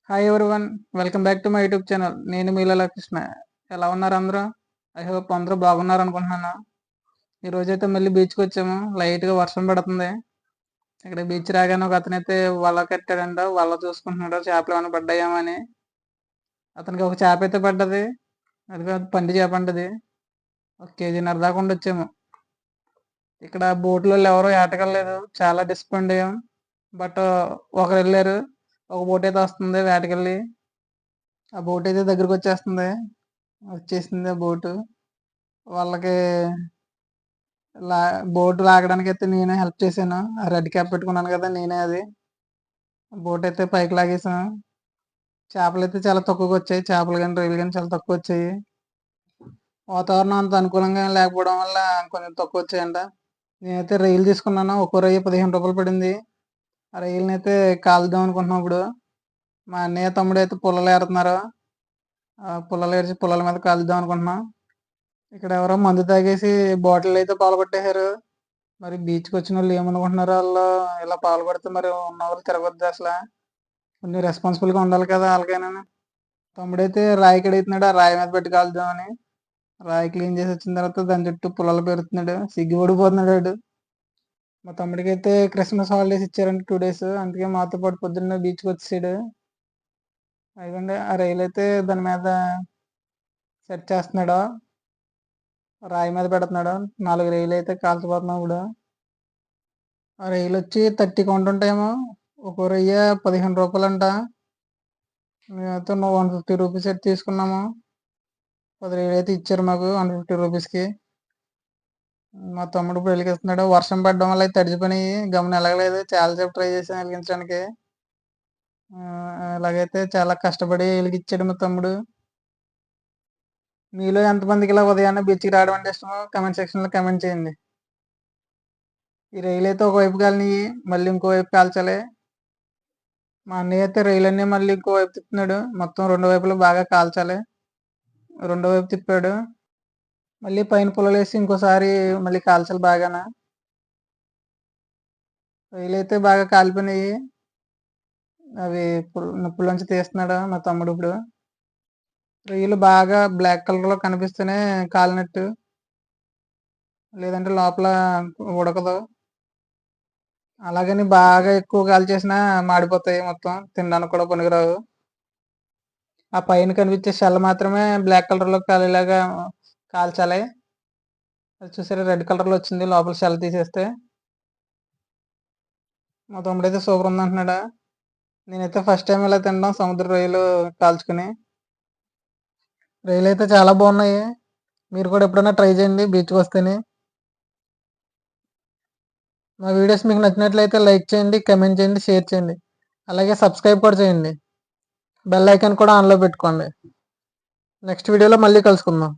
Hi everyone, welcome back to my YouTube channel. నేను మీలాల కృష్ణ. ఎలా ఉన్నారు అందరూ? ఐ హోప్ అందరూ బాగున్నారు అనుకుంటున్నాను. ఈరోజైతే మళ్ళీ బీచ్కి వచ్చాము. లైట్గా వర్షం పడుతుంది. ఇక్కడ బీచ్ రాగానే ఒక అతనైతే వల కట్టాడంట. వల చూసుకుంటున్నాడు చేపలు ఏమైనా పడ్డాయేమో అని. అతనికి ఒక చేప అయితే పడ్డది. అది కాదు, పంది చేప అంటది. 1.5 kg దాకా ఉండొచ్చేమో. ఇక్కడ బోట్లో ఎవరో ఏటకెళ్ళలేదు. చాలా డిసప్పాయింట్ అయ్యాం. బట్ ఒకరు వెళ్ళారు. ఒక బోట్ అయితే వస్తుంది వేటకెళ్ళి. ఆ బోట్ అయితే దగ్గరకు వచ్చేసింది ఆ బోటు. వాళ్ళకి లా బోట్ లాగడానికి అయితే నేనే హెల్ప్ చేశాను. ఆ రెడ్ క్యాప్ పెట్టుకున్నాను కదా, నేనే అది బోట్ అయితే పైకి లాగేసాను. చేపలు అయితే చాలా తక్కువగా వచ్చాయి. చేపలు కానీ రొయ్యలు కానీ చాలా తక్కువ వచ్చాయి. వాతావరణం అంత అనుకూలంగా లేకపోవడం వల్ల కొంచెం తక్కువ వచ్చాయంట. నేనైతే రొయ్యలు తీసుకున్నాను. ఒక్కో రొయ్య 15 రూపాయలు పడింది. ఆ రొయ్యలని అయితే కాల్దాం అనుకుంటున్నాం ఇప్పుడు. మా అన్నయ్య తమ్ముడు అయితే పుల్లలు ఏరుతున్నారు. పుల్లలు ఏరిచి పుల్లల మీద కాల్దాం అనుకుంటున్నాం. ఇక్కడ ఎవరో మందు తాగేసి బాటిల్ అయితే పాల్గొట్టేశారు. మరి బీచ్కి వచ్చిన వాళ్ళు ఏమనుకుంటున్నారో, వాళ్ళు ఇలా పాల్గొడితే మరి ఉన్న వాళ్ళు తిరగొద్దు అసలు. కొంచెం రెస్పాన్సిబుల్గా ఉండాలి కదా వాళ్ళకైనా. తమ్ముడైతే రాయి కడుగుతున్నాడు. ఆ రాయి మీద పెట్టి కాల్దామని. రాయి క్లీన్ చేసి వచ్చిన తర్వాత దాని చుట్టూ పుల్లలు పెడుతున్నాడు. సిగ్గుపడిపోతున్నాడు వాడు. మా తమ్ముడికి అయితే క్రిస్మస్ హాలిడేస్ ఇచ్చారంటే 2 days. అందుకే మాతో పాటు పొద్దున్న బీచ్కి వచ్చేసాడు. అదిగోండి ఆ రైలు అయితే దాని మీద సెట్ చేస్తున్నాడు. రాయి మీద పెడుతున్నాడు. 4 రైలు అయితే కాల్చిపోతున్నాం ఇప్పుడు. ఆ రైలు వచ్చి 30 కౌంట్ ఉంటాయేమో. ఒక్కో రొయ్య 15 రూపాయలు అంట. మేమైతే 150 రూపీస్ అయితే తీసుకున్నాము. 10 రైలు అయితే ఇచ్చారు మాకు 150 రూపీస్కి. మా తమ్ముడు ఇప్పుడు వెలిగిస్తున్నాడు. వర్షం పడడం వల్ల అయితే తడిచిపోయి గమని ఎలగలేదు. చాలాసేపు ట్రై చేసాను వెలిగించడానికి. ఇలాగైతే చాలా కష్టపడి వెలిగించాడు మా తమ్ముడు. మీలో ఎంతమందికి ఇలా ఉదయాన్నే బీచ్కి రావడం అంటే ఇష్టమో కమెంట్ సెక్షన్లో కమెంట్ చేయండి. ఈ రైలు అయితే ఒకవైపు కాలని మళ్ళీ ఇంకోవైపు కాల్చాలి. మా అన్నయ్య అయితే రైలన్నీ మళ్ళీ ఇంకోవైపు తిప్పుతున్నాడు. మొత్తం 2 వైపులు బాగా కాల్చాలి. రెండో వైపు తిప్పాడు. మళ్ళీ పైన పుల్లలేసి ఇంకోసారి మళ్ళీ కాల్చాలి బాగాన. రైలు అయితే బాగా కాలిపోయినాయి. అవి నిప్పుల్లోంచి తీస్తున్నాడు మా తమ్ముడు ఇప్పుడు. రొయ్యలు బాగా బ్లాక్ కలర్లో కనిపిస్తేనే కాలినట్టు, లేదంటే లోపల ఉడకదు. అలాగని బాగా ఎక్కువ కాల్చేసినా మాడిపోతాయి, మొత్తం తినడానికి కూడా పనికిరావు. ఆ పైన కనిపించే షెల్ మాత్రమే బ్లాక్ కలర్లో కాలేలాగా కాల్చాలి. అది చూసారా, రెడ్ కలర్లో వచ్చింది లోపల షెల్ తీసేస్తే. మా తమ్ముడైతే సూపర్ ఉంది అంటున్నాడా. నేనైతే ఫస్ట్ టైం ఇలా తినడం సముద్ర రొయ్యలు కాల్చుకుని. రొయ్యలు అయితే చాలా బాగున్నాయి. మీరు కూడా ఎప్పుడైనా ట్రై చేయండి బీచ్కి వస్తేనే. మా వీడియోస్ మీకు నచ్చినట్లయితే లైక్ చేయండి, కమెంట్ చేయండి, షేర్ చేయండి. అలాగే సబ్స్క్రైబ్ కూడా చేయండి. బెల్ ఐకాన్ కూడా ఆన్లో పెట్టుకోండి. నెక్స్ట్ వీడియోలో మళ్ళీ కలుసుకుందాం.